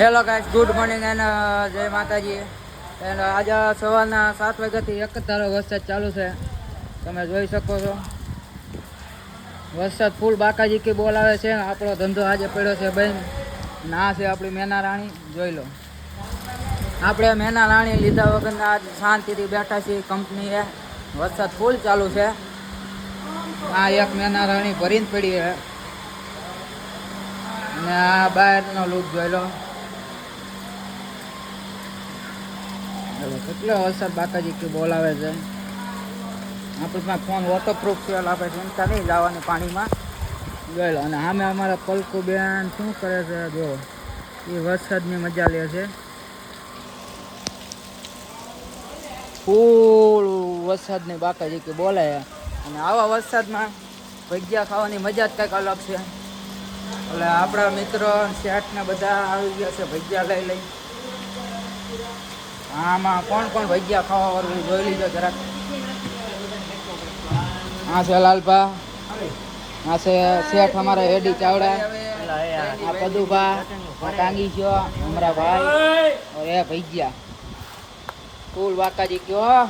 Hello guys, good morning and જય માતાજી. And આજે સવારના 7 વાગ્યાથી એક જ ધારો વરસાદ ચાલુ છે. તમે જોઈ શકો છો વરસાદ ફૂલ બાકાજી કે બોલાવે છે. આપણો ધંધો આજે પડ્યો છે ભાઈ. ના છે આપણી મેના રાણી, જોઈ લો. આપણે મેના રાણી લીધા વગરના આજ શાંતિથી બેઠા છીએ કંપનીએ. વરસાદ ફૂલ ચાલુ છે. આ એક મેના રાણી ભરીને પડી છે અને આ બહારનો લુક જોઈ લો. કેટલો વરસાદ બાકાજી કે બોલાવે છે. આપણે પાસે ફોન વોટરપ્રૂફ છે, આપણે ચિંતા નહીં જવાની પાણીમાં. જોઈ લો. અને સામે અમારા પલકુ બેન શું કરે છે જો, એ વરસાદની મજા લે છે. ફૂલ વરસાદની બાકાજી કે બોલે. અને આવા વરસાદમાં ભજીયા ખાવાની મજા જ કંઈક અલગ છે. એટલે આપણા મિત્રો શેઠ ને બધા આવી ગયા છે ભજીયા લઈ લઈ. આમાં કોણ કોણ ભજીયા ખાવા વાળું જોઈ લીધો જરાક. આ છે લાલભા, આ છે શેઠ અમારા એડી ચાવડા, આ પદુભા, આ ટાંગી છો અમારા ભાઈ. એ ભજીયા ફૂલ વાકાજી કયો.